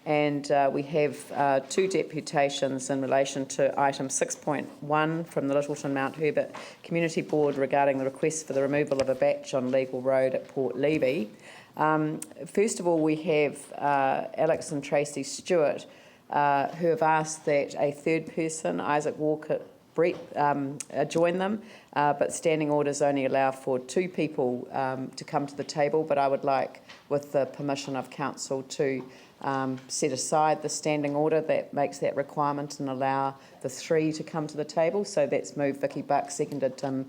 and we have 2 deputations in relation to item 6.1 from the Littleton Mount Herbert Community Board regarding the request for the removal of a batch on Legal Road at Port Levy. First of all, we have Alex and Tracy Stewart, who have asked that a third person, Isaac Walker Brett, join them, but standing orders only allow for 2 people to come to the table, but I would like, with the permission of council, to set aside the standing order that makes that requirement and allow the 3 to come to the table. So that's moved Vicky Buck, seconded Tim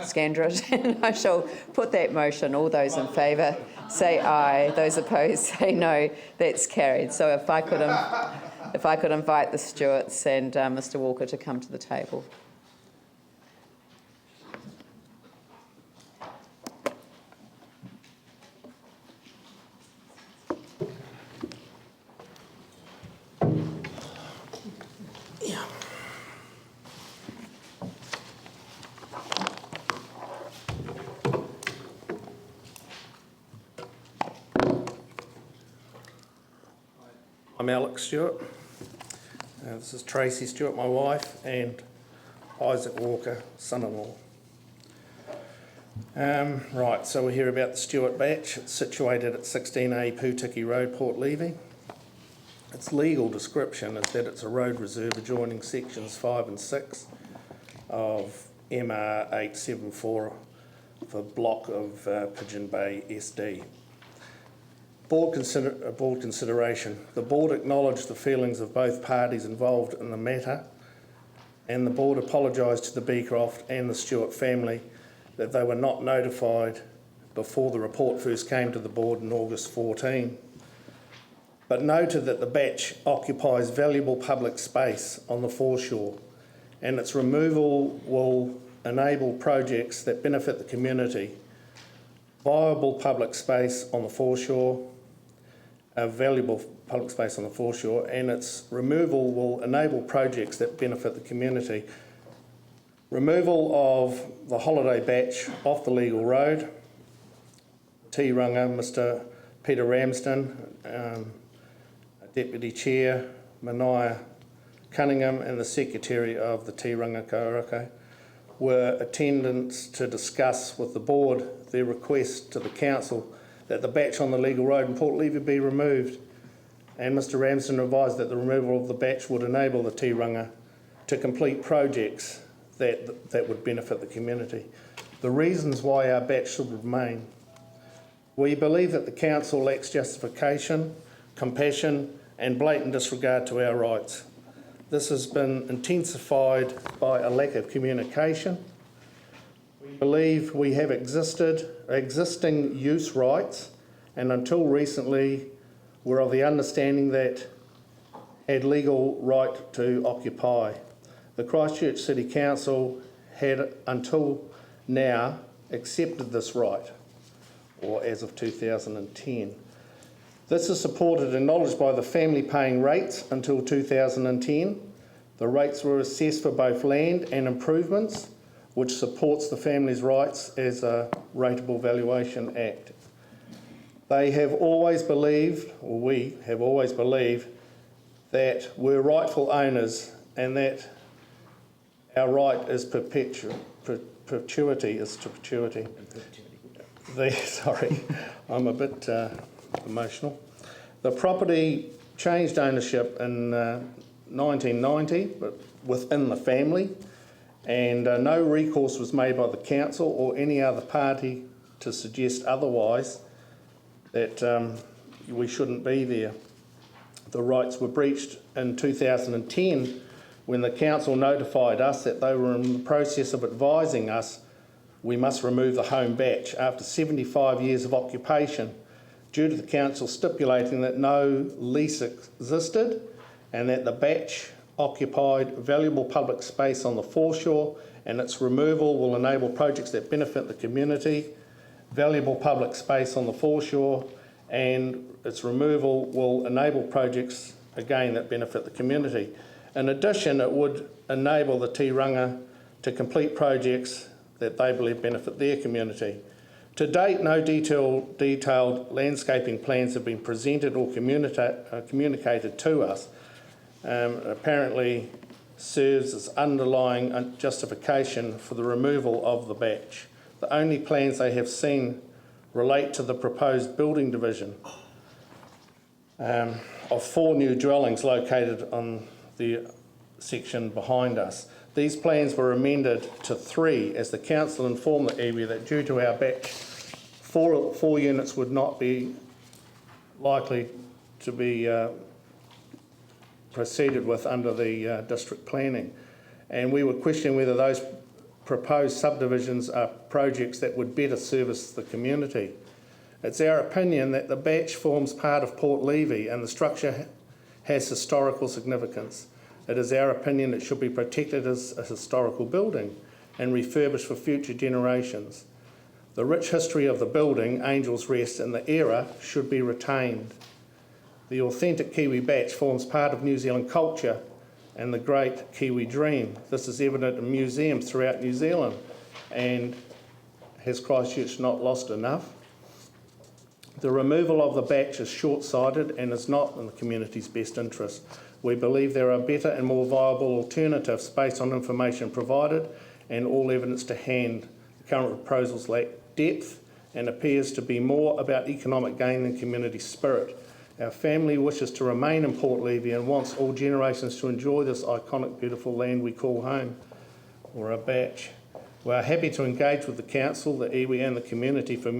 Scandrett, and I shall put that motion. All those in favour say aye, those opposed say no. That's carried. So if I could invite the Stewarts and Mr Walker to come to the table. I'm Alex Stewart. This is Tracy Stewart, my wife, and Isaac Walker, son-in-law. Right, so we're here about the Stewart batch. It's situated at 16A Putiki Road, Port Levy. Its legal description is that it's a road reserve adjoining sections 5 and 6 of MR 874 for block of Pigeon Bay SD. Board consideration. The board acknowledged the feelings of both parties involved in the matter, and the board apologised to the Beecroft and the Stewart family that they were not notified before the report first came to the board in August 14, but noted that the batch occupies valuable public space on the foreshore, and its removal will enable projects that benefit the community. Viable public space on the foreshore, a valuable public space on the foreshore, and its removal will enable projects that benefit the community. Removal of the holiday batch off the legal road. T-Runga, Mr Peter Ramsden, Deputy Chair, Mania Cunningham, and the Secretary of the T-Runga Kauraka were attendants to discuss with the board their request to the council that the batch on the legal road in Port Levy be removed, and Mr Ramsden advised that the removal of the batch would enable the T-Runga to complete projects that would benefit the community. The reasons why our batch should remain. We believe that the council lacks justification, compassion and blatant disregard to our rights. This has been intensified by a lack of communication. We believe we have existing use rights, and until recently were of the understanding that had legal right to occupy. The Christchurch City Council had until now accepted this right, or as of 2010. This is supported and acknowledged by the family paying rates until 2010. The rates were assessed for both land and improvements, which supports the family's rights as a Rateable Valuation Act. They have always believed, or we have always believed, that we're rightful owners and that our right is perpetuity. Sorry, I'm a bit emotional. The property changed ownership in 1990, but within the family, and no recourse was made by the council or any other party to suggest otherwise, that we shouldn't be there. The rights were breached in 2010 when the council notified us that they were in the process of advising us we must remove the home batch after 75 years of occupation, due to the council stipulating that no lease existed and that the batch occupied valuable public space on the foreshore, and its removal will enable projects that benefit the community. Valuable public space on the foreshore, and its removal will enable projects, again, that benefit the community. In addition, it would enable the T-Runga to complete projects that they believe benefit their community. To date, no detailed landscaping plans have been presented or communicated to us. Apparently serves as underlying justification for the removal of the batch. The only plans they have seen relate to the proposed building division of 4 new dwellings located on the section behind us. These plans were amended to 3 as the council informed the iwi that due to our batch, 4 units would not be likely to be proceeded with under the district planning. And we were questioning whether those proposed subdivisions are projects that would better service the community. It's our opinion that the batch forms part of Port Levy and the structure has historical significance. It is our opinion it should be protected as a historical building and refurbished for future generations. The rich history of the building, Angel's Rest, and the era should be retained. The authentic Kiwi batch forms part of New Zealand culture and the great Kiwi dream. This is evident in museums throughout New Zealand. And has Christchurch not lost enough? The removal of the batch is short-sighted and is not in the community's best interest. We believe there are better and more viable alternatives based on information provided and all evidence to hand. The current proposals lack depth and appears to be more about economic gain than community spirit. Our family wishes to remain in Port Levy and wants all generations to enjoy this iconic, beautiful land we call home, or a batch. We are happy to engage with the council, the iwi and the community for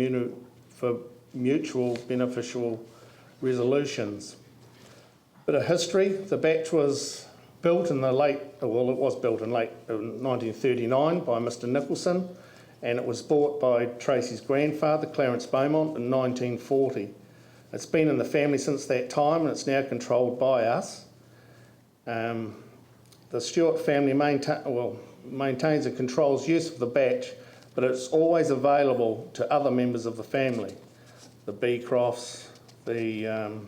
mutual beneficial resolutions. Bit of history, the batch was built in the late 1939 by Mr Nicholson, and it was bought by Tracy's grandfather, Clarence Beaumont, in 1940. It's been in the family since that time and it's now controlled by us. The Stewart family maintains and controls use of the batch, but it's always available to other members of the family. The Beecrofts, the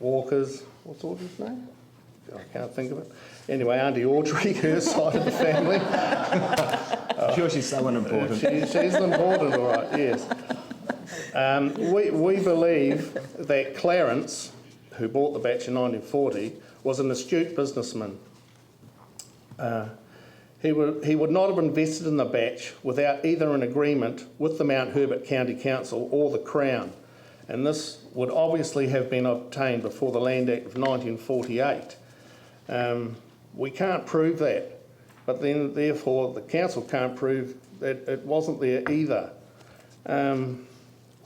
Walkers, what's Audrey's name? I can't think of it. Anyway, Auntie Audrey, her side of the family. I'm sure she's someone important. She's important, all right, yes. We believe that Clarence, who bought the batch in 1940, was an astute businessman. He would not have invested in the batch without either an agreement with the Mount Herbert County Council or the Crown, and this would obviously have been obtained before the Land Act of 1948. We can't prove that, but then therefore the council can't prove that it wasn't there either.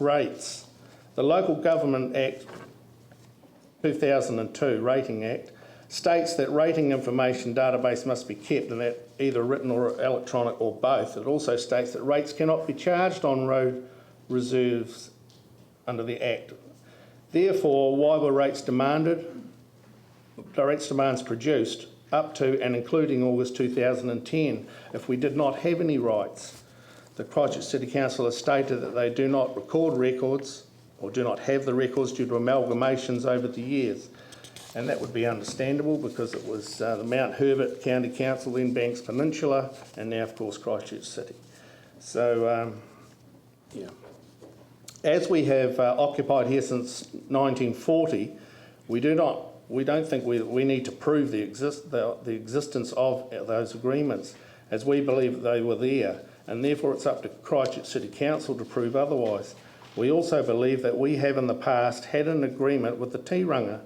Rates. The Local Government Act 2002, Rating Act, states that rating information database must be kept, and that either written or electronic or both. It also states that rates cannot be charged on road reserves under the Act. Therefore, why were rates demands produced up to and including August 2010 if we did not have any rights? The Christchurch City Council has stated that they do not record records or do not have the records due to amalgamations over the years. And that would be understandable because it was the Mount Herbert County Council, then Banks Peninsula, and now, of course, Christchurch City. So, yeah. As we have occupied here since 1940, we don't think we need to prove the existence of those agreements, as we believe they were there, and therefore it's up to Christchurch City Council to prove otherwise. We also believe that we have in the past had an agreement with the Tiranga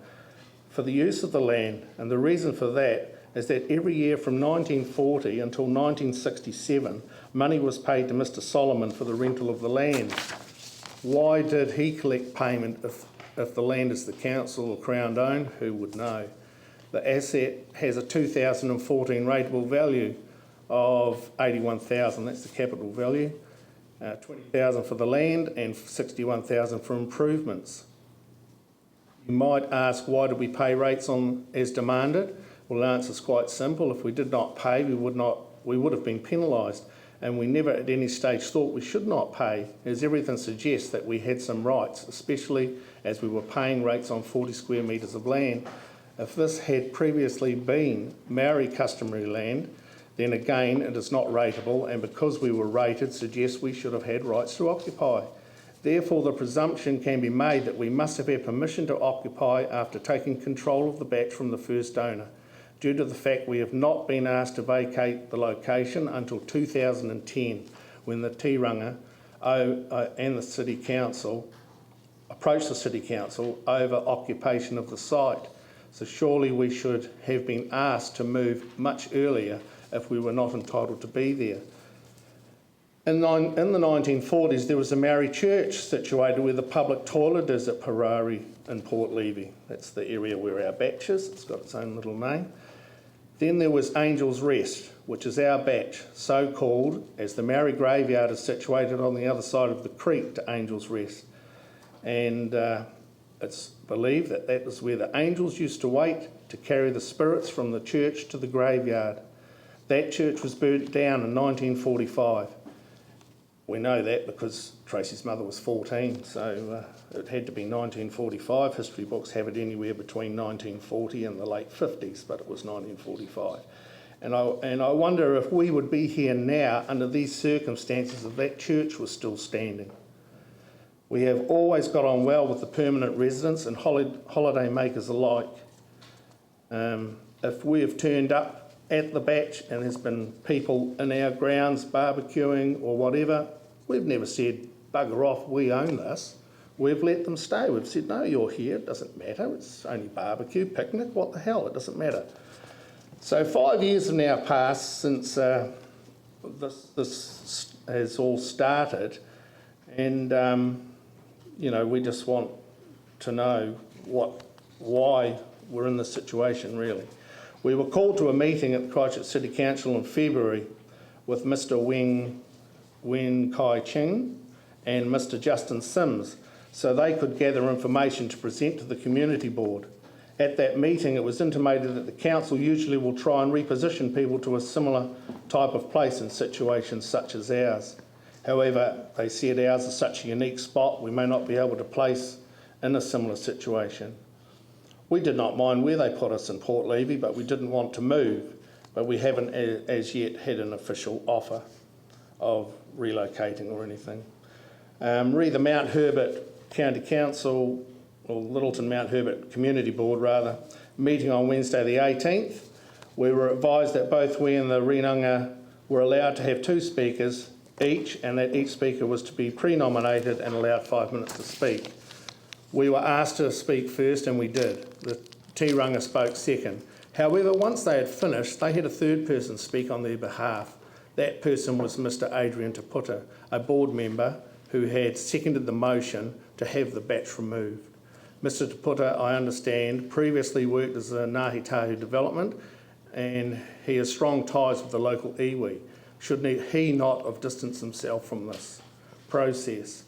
for the use of the land, and the reason for that is that every year from 1940 until 1967, money was paid to Mr Solomon for the rental of the land. Why did he collect payment if the land is the council or Crown owned? Who would know? The asset has a 2014 rateable value of 81,000, that's the capital value, 20,000 for the land and 61,000 for improvements. You might ask, why did we pay rates on as demanded? Well, the answer is quite simple. If we did not pay, we would have been penalised, and we never at any stage thought we should not pay, as everything suggests that we had some rights, especially as we were paying rates on 40 square metres of land. If this had previously been Maori customary land, Then again, it is not rateable, and because we were rated, suggests we should have had rights to occupy. Therefore, the presumption can be made that we must have had permission to occupy after taking control of the batch from the first owner, due to the fact we have not been asked to vacate the location until 2010, when the Tiranga and the City Council approached the City Council over occupation of the site. So surely we should have been asked to move much earlier if we were not entitled to be there. In the 1940s, there was a Maori church situated where the public toilet is at Parari in Port Levy. That's the area where our batch is. It's got its own little name. Then there was Angel's Rest, which is our batch, so called as the Maori graveyard is situated on the other side of the creek to Angel's Rest. And it's believed that that is where the angels used to wait to carry the spirits from the church to the graveyard. That church was burnt down in 1945. We know that because Tracy's mother was 14, so it had to be 1945. History books have it anywhere between 1940 and the late 50s, but it was 1945. And I wonder if we would be here now under these circumstances if that church was still standing. We have always got on well with the permanent residents and holiday makers alike. If we have turned up at the batch and there's been people in our grounds barbecuing or whatever, we've never said, bugger off, we own this. We've let them stay. We've said, no, you're here, it doesn't matter. It's only barbecue, picnic, what the hell, it doesn't matter. So 5 years have now passed since this has all started, and we just want to know why we're in this situation, really. We were called to a meeting at the Christchurch City Council in February with Mr. Wen Kai Ching and Mr. Justin Sims, so they could gather information to present to the community board. At that meeting, it was intimated that the council usually will try and reposition people to a similar type of place in situations such as ours. However, they said ours is such a unique spot, we may not be able to place in a similar situation. We did not mind where they put us in Port Levy, but we didn't want to move, but we haven't as yet had an official offer of relocating or anything. Re the Mount Herbert County Council, or Littleton Mount Herbert Community Board rather, meeting on Wednesday the 18th, we were advised that both we and the Rinanga were allowed to have 2 speakers each, and that each speaker was to be pre-nominated and allowed 5 minutes to speak. We were asked to speak first, and we did. The Tiranga spoke second. However, once they had finished, they had a third person speak on their behalf. That person was Mr. Adrian Taputa, a board member who had seconded the motion to have the batch removed. Mr. Taputa, I understand, previously worked as a Ngāhi Tahu development, and he has strong ties with the local iwi. Should he not have distanced himself from this process?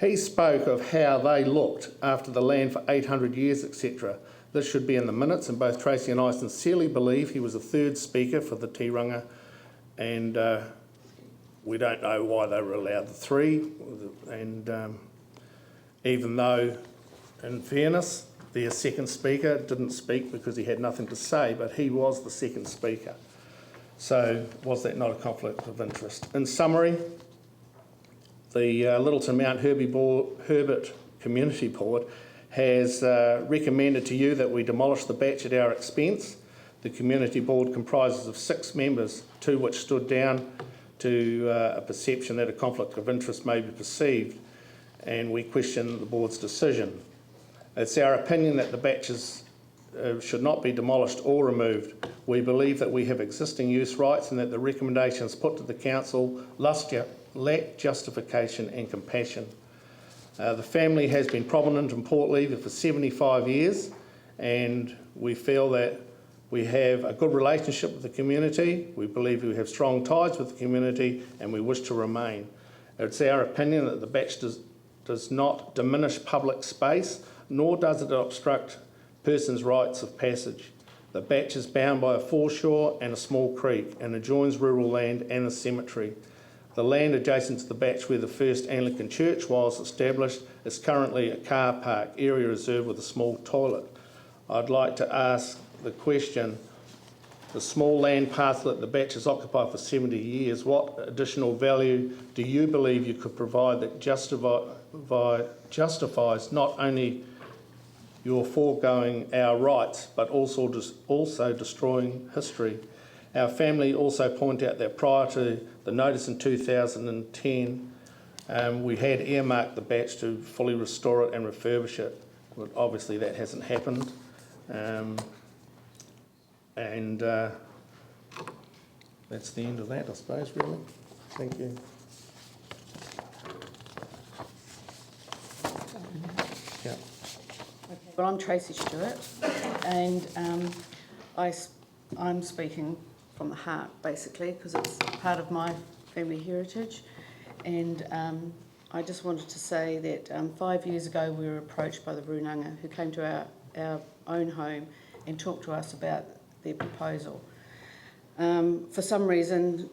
He spoke of how they looked after the land for 800 years, etc. This should be in the minutes, and both Tracy and I sincerely believe he was a third speaker for the Tiranga, and we don't know why they were allowed the 3, and even though, in fairness, their second speaker didn't speak because he had nothing to say, but he was the second speaker. So was that not a conflict of interest? In summary, the Littleton Mount Herbert Community Board has recommended to you that we demolish the batch at our expense. The Community Board comprises of 6 members, 2 which stood down to a perception that a conflict of interest may be perceived, and we question the Board's decision. It's our opinion that the batches should not be demolished or removed. We believe that we have existing use rights and that the recommendations put to the Council lack justification and compassion. The family has been prominent in Port Levy for 75 years, and we feel that we have a good relationship with the community. We believe we have strong ties with the community, and we wish to remain. It's our opinion that the batch does not diminish public space, nor does it obstruct persons' rights of passage. The batch is bound by a foreshore and a small creek and adjoins rural land and the cemetery. The land adjacent to the batch where the first Anglican church was established is currently a car park area reserved with a small toilet. I'd like to ask the question, The small land parcel that the Batch has occupied for 70 years, what additional value do you believe you could provide that justifies not only your foregoing our rights, but also destroying history? Our family also point out that prior to the notice in 2010, we had earmarked the Batch to fully restore it and refurbish it. But obviously that hasn't happened. That's the end of that, I suppose, really. Thank you. Yeah. Well, I'm Tracy Stewart, and I'm speaking from the heart, basically, because it's part of my family heritage. And I just wanted to say that 5 years ago we were approached by the Runanga, who came to our own home and talked to us about their proposal. For some reason,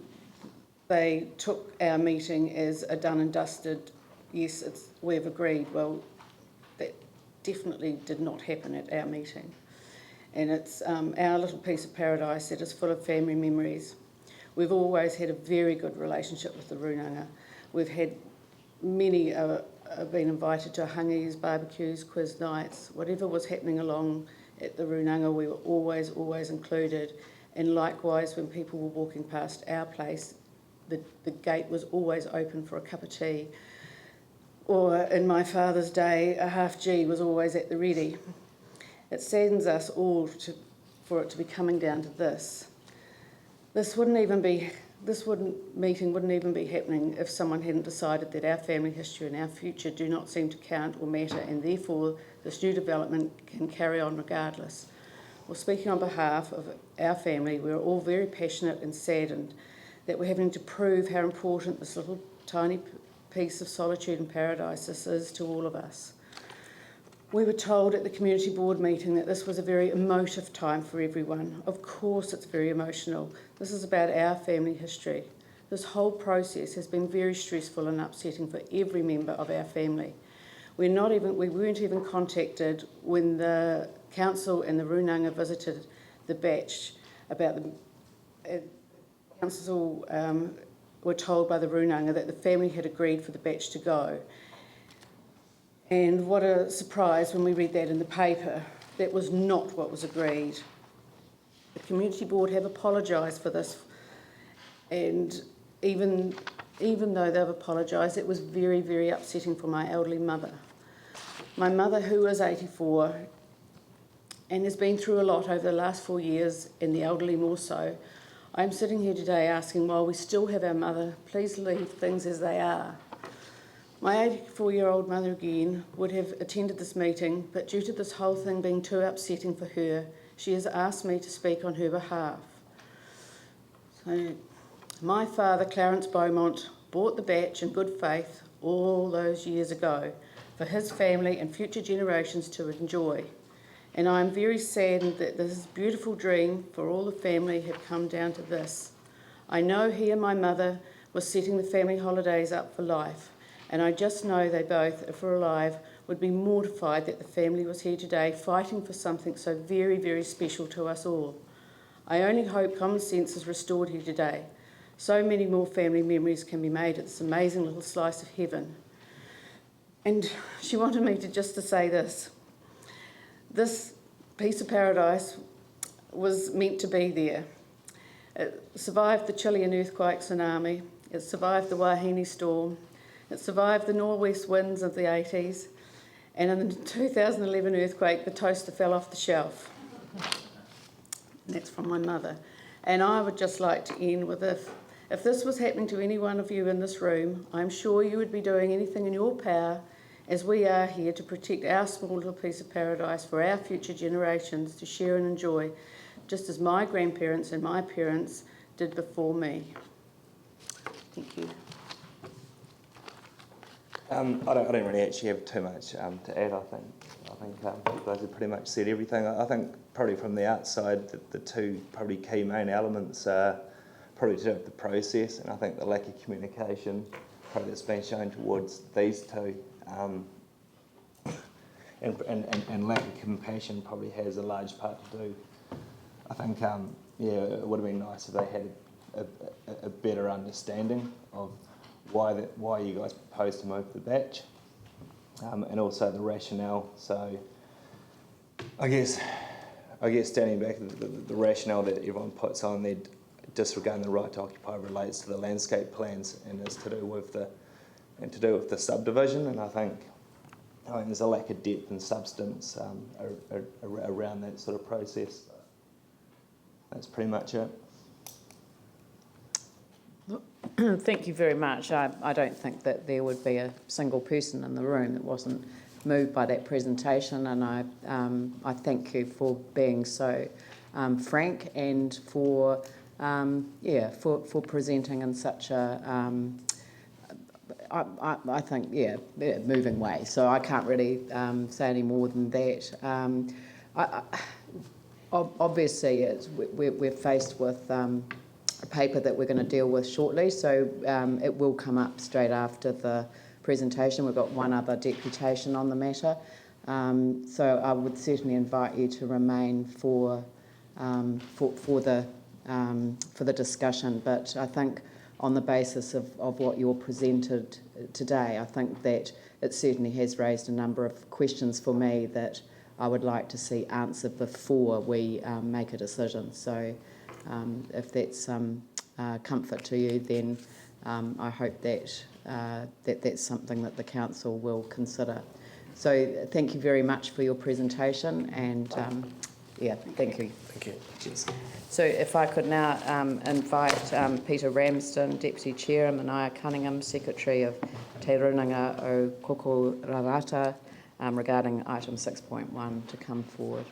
they took our meeting as a done and dusted, yes, we've agreed. Well, that definitely did not happen at our meeting. And it's our little piece of paradise that is full of family memories. We've always had a very good relationship with the Runanga. We've had many been invited to hangis, barbecues, quiz nights, whatever was happening along at the Runanga, we were always included. And likewise, when people were walking past our place, the gate was always open for a cup of tea. Or in my father's day, a half G was always at the ready. It saddens us all for it to be coming down to this. This meeting wouldn't even be happening if someone hadn't decided that our family history and our future do not seem to count or matter, and therefore this new development can carry on regardless. Well, speaking on behalf of our family, we're all very passionate and saddened that we're having to prove how important this little tiny piece of solitude and paradise this is to all of us. We were told at the community board meeting that this was a very emotive time for everyone. Of course it's very emotional. This is about our family history. This whole process has been very stressful and upsetting for every member of our family. We weren't even contacted when the council and the Runanga visited the Batch about the council were told by the Runanga that the family had agreed for the Batch to go. And what a surprise when we read that in the paper. That was not what was agreed. The community board have apologised for this, and even though they've apologised, it was very, very upsetting for my elderly mother. My mother, who is 84 and has been through a lot over the last 4 years, and the elderly more so, I'm sitting here today asking, while we still have our mother, please leave things as they are. My 84-year-old mother again would have attended this meeting, but due to this whole thing being too upsetting for her, she has asked me to speak on her behalf. So, my father, Clarence Beaumont, bought the Batch in good faith all those years ago for his family and future generations to enjoy. And I am very saddened that this beautiful dream for all the family have come down to this. I know he and my mother were setting the family holidays up for life, and I just know they both, if were alive, would be mortified that the family was here today fighting for something so very, very special to us all. I only hope common sense is restored here today. So many more family memories can be made at this amazing little slice of heaven. And she wanted me to say this. This piece of paradise was meant to be there. It survived the Chilean earthquake tsunami. It survived the Wahine storm. It survived the northwest winds of the 80s. And in the 2011 earthquake, the toaster fell off the shelf. And that's from my mother. And I would just like to end with if this was happening to any one of you in this room, I'm sure you would be doing anything in your power, as we are here, to protect our small little piece of paradise for our future generations to share and enjoy, just as my grandparents and my parents did before me. Thank you. I don't really actually have too much to add. I think you guys have pretty much said everything. I think probably from the outside, the two probably key main elements are probably to do with the process, and I think the lack of communication probably that's been shown towards these two, and lack of compassion probably has a large part to do, I think, yeah, it would have been nice if they had a better understanding of why you guys proposed to move the batch, and also the rationale. So I guess standing back, the rationale that everyone puts on there, disregarding the right to occupy, relates to the landscape plans and is to do with the subdivision. And I think there's a lack of depth and substance around that sort of process. That's pretty much it. Thank you very much. I don't think that there would be a single person in the room that wasn't moved by that presentation, and I thank you for being so frank and for presenting in such a I think moving way. So I can't really say any more than that. Obviously, we're faced with a paper that we're going to deal with shortly, so it will come up straight after the presentation. We've got one other deputation on the matter, so I would certainly invite you to remain for the discussion. But I think on the basis of what you're presented today, I think that it certainly has raised a number of questions for me that I would like to see answered before we make a decision. So if that's comfort to you, then I hope that that's something that the council will consider. So thank you very much for your presentation, and thank you. Thank you. Cheers. So if I could now invite Peter Ramsden, Deputy Chair, and Mania Cunningham, Secretary of Te Runanga o Kokorarata, regarding item 6.1 to come forward.